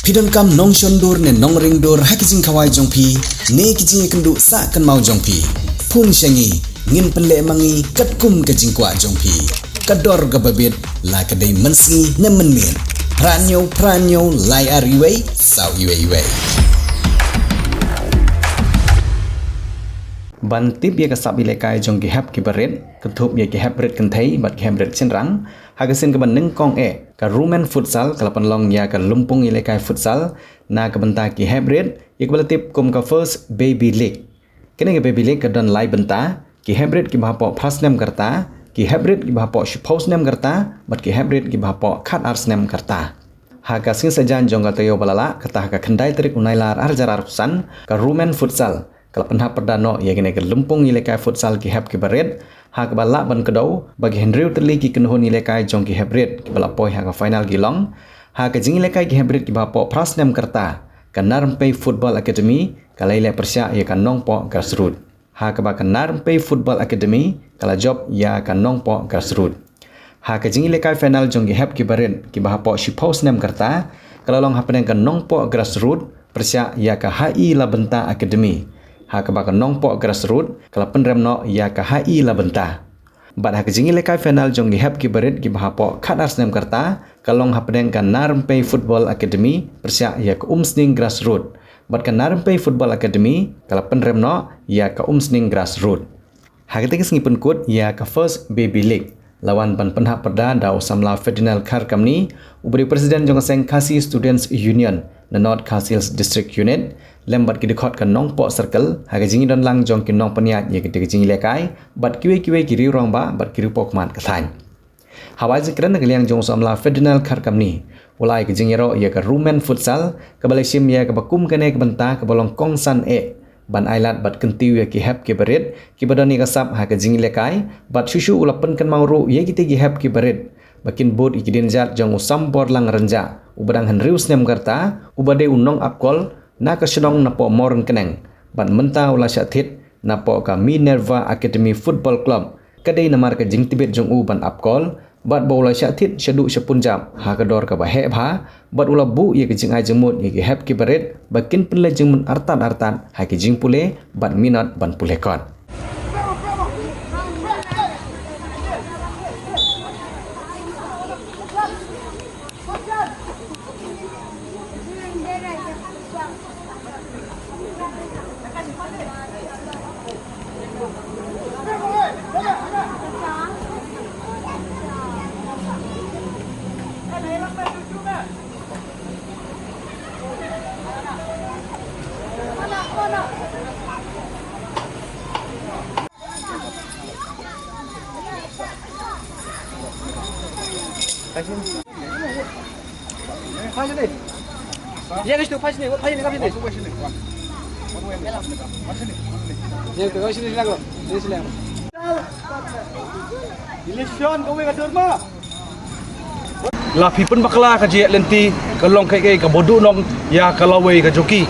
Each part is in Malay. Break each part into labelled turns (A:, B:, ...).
A: Pidon kam nong shondur ne nong ringdur hakijing kawai jongpi ne kijing kendu sa kan mau jongpi pun syangi ngin penle mangi katkum kajing kwa jongpi kador gababit la kadai mensi ne menmin pranyo lai ariwei sau iwei Bantip ya kasap ilekai jong gihap kibaret ketup ya gihap red kentai bat gihap red cenrang hagasin ke bandeng kong ka Rumen futsal kalapan long ya ka lumpung ilekai futsal na ke benta gihap red ya kebalatip kum ka first baby league kene ke baby league ke don lai benta gihap red ki bahapo pasnem karta gihap red ki bahapo shipos nem karta bat gihap red ki bahapo khat ars nem karta hagasin sajan jong ka tayo balala kata ka kendai terik unailar arjarar kusan ka Rumen futsal kalau penhap perdana ia kena ke lumpung ilekai futsal gihap kibaret hak balak ban kedau bagi Henry terli ki kenhon ilekai jong gihap red ki balapoi hak final gilong hak jing ilekai gihap red ki bapo prasnem kerta kanar pay football academy kala ile persya ia kan nongpo grassroot hak ba kanar pay football academy kala job ia kan nongpo grassroot hak jing ilekai final jong gihap kibaret ki bapo shipos nem kerta kala long hapen kan nongpo grassroot persya ia ka HI la benta academy hak bakal nongpo grassroot kalau penremno ya ke HI la benta bat hak jingi lekai final jong gihap kibaret ki bahapo khat arsnem karta kalong hapdeng kan narmpe football academy persya ya ke umsning grassroot bat kan narmpe football academy kalau penremno ya ke umsning grassroot hak tingis ngipun kut ya ke first baby league lawan ban penhap perda dau samla federal kar kamni ubri presiden jong seng Khasi Students Union na North Khasi District Unit lembat ki dekhot kan nongpo circle haga jingi don lang jong ki nong paniat ye ki jingi lekai bat kiwe ki ri rong ba bat ki pok mat kathan hawai zikran na liang jong samla federal kar kamni ulai ki jingi ro ye ka Rumen futsal ka balaisim ye ka bakum kene ka benta ka bolong kongsan ban ailat bat kentiu ye ki hap ki baret ki badani ka sap haga jingi lekai bat shushu ulapan kan mauru ye ki hap ki baret bakin bot ikidin jat jong usam bor lang renja ubadang henrius nem karta ubade unong apkol na kasenong na po moren keneng ban menta ula syathit na po ka Minerva Academy Football Club kadai namar ka jing tibet jong u ban apkol bat bola syathit syadu sepunjam ha kador ka bahe bha bat ula bu ye ka jing ai jemut ye hep ki baret bakin penle jing mun artan ha ki jing pule bat minat ban pule kon
B: La pipun bakla ka je lenti kalong kai ka bodu nong ya kalawei ka joki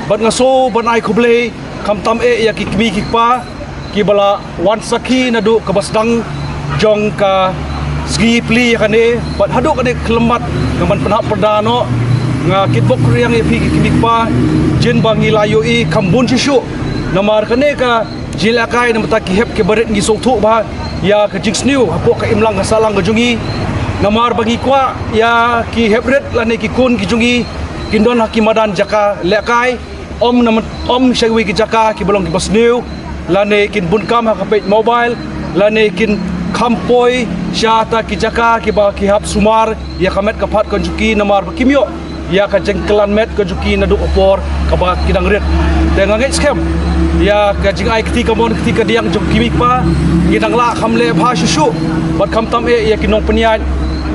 B: bat ngaso ban ai kuble kam tam ya ki kmi ki pa ki bala wan saki nadu ka basdang jong ka sgi pli ya kane bat hadu kane kelemat ngaman penhap perdano nga kitbok riang ya pi ki kmi pa jin bangi layo i kambun shishu namar kane ka jilakai namata ki hep ke baret ngi soktu ba ya ka jingsniu hapo ka imlang ka salang ka jungi namar bagi kwa ya ki hebret lane ki kun ki jungi kindon hakimadan jaka lekai om shagwi ki jaka ki bolong ki basniu lane kin bunkam hakapet mobile lane kin kampoi syata ki jaka ki ba ki hap sumar ya kamet kapat konjuki namar bakimyo ya ka jengkelan met konjuki nadu opor ka ba kidang ret dengan ngait scam ya ka jing ai ketika diang jok kimik pa kidang la khamle bha shushu bat kham tam ya kinong peniat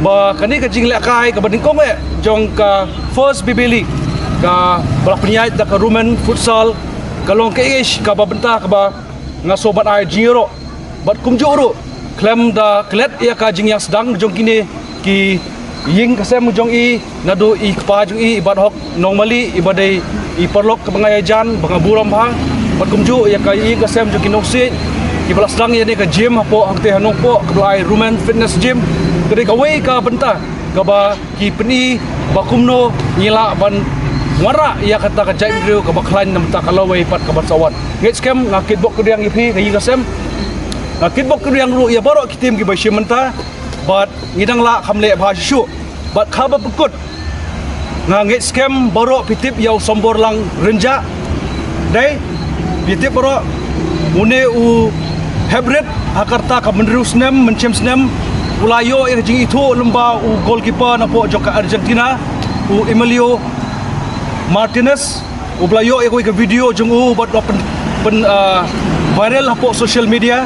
B: ba kani ka jing lekai ka bading kong jong ka first BB League ka bala peniat da ka Rumen futsal kalong ka ish ka ba benta ka ba ngaso bat ai jiro bat kumjuro klem da klet ya ka jing yang sedang jong kini ki ying kasem jong i nadu i pa jong i ibad hok normally ibadai i perlok ke bangayajan bangaburam ha bat kumju ya ka i kasem jong kinoksit ki balas dang ya ne ka gym hapo akte hanong po ka Rumen fitness gym kede ka wei ka benta kaba ki peni bakumno ngila ban ngara ia kata ka jai mriu ka baklan nam ta kalawai pat ka batsawan nget scam ngakit bok kudiang ipi ka yigasem ngakit bok kudiang ru ia borok kitim ki bashi menta bat ngidang la khamle bhashu bat khaba pukut nget scam borok pitip yau sombor lang renja dai pitip borok mune u hybrid hakarta ka menru snem mencem snem ulayo ia jing itu lemba u goalkeeper napo joka Argentina u Emilio Martinez ublayo eko ke video jeng buat pen viral hapo social media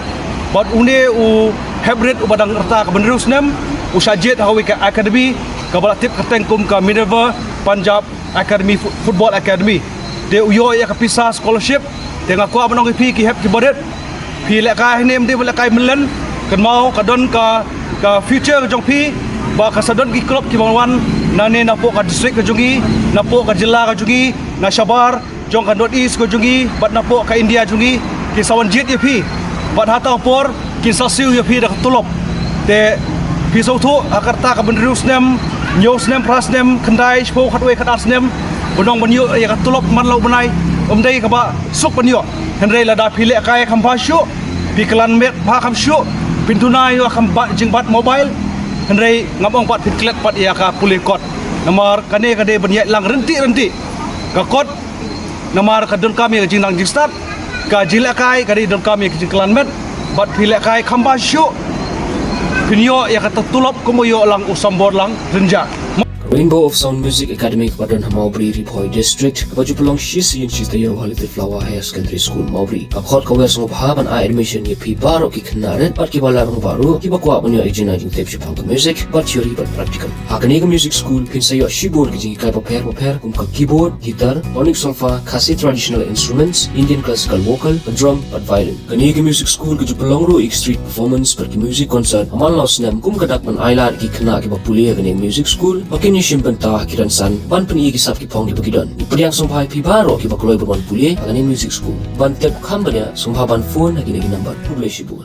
B: buat une hybrid badang erta ke benerus nem usajet hawi ke academy ke balatip ketengkum ke Minerva Punjab Academy Football Academy de uyo ya ke pisah scholarship de ngaku abanong pi ki heb ki badet pi lek kai nem de lek kai melen kan mau kadon ka future jong pi ba kasadon ki klub ki bangwan nane napo ka district ka jungi napo ka jilla ka jungi na Shabar jong ka North East ka jungi bat napo ka India jungi ki sawan jet ye pi bat hata por ki sasiu ye pi dak tulop te pi so thu akarta ka benrus nem nyos nem pras nem khandai chpo khatwe khadas nem bonong banyo ye ka tulop man lau banai dei ka ba suk banyo henrei la da pi le kai khampa shu pi klan mek pha kham shu pintunai yo kham ba jing bat mobile henrei ngabong pat piklet pat ia ka pulih kot namar kane kade banyai lang renti ka kot namar ka don kami jing lang jing start ka jila kai kade don kami jing klan met bat pilek kai khamba syu pinyo ia ka tulop kumoyo lang usambor lang renja
C: Rainbow of Sound Music Academy Padon Maubri Ripoy District Baju pelong shisi in shis the Yellow Holiday Flower Higher Secondary School Maubri Akhot kawer song pahaban a admission ye pi baro ki knaret pat ki balarong baru ki bakwa bunyo ejina jing tep shipang music but theory but practical Hakaniga Music School pinsayo shibor ki jing kai paper kum ka keyboard guitar onyx solfa khasi traditional instruments Indian classical vocal drum but violin Kaniga Music School ki pelong ro street performance per ki music concert amal laos nam kum kadak man ailar ki khna ki bapulia Kaniga Music School pakin simpan tah kiran san ban peni ki sap ki pong ki bagidon ipadiang sompai pi baro ki bakloi ban pulie agani music school ban tep khambanya sompa ban phone agini number publish bu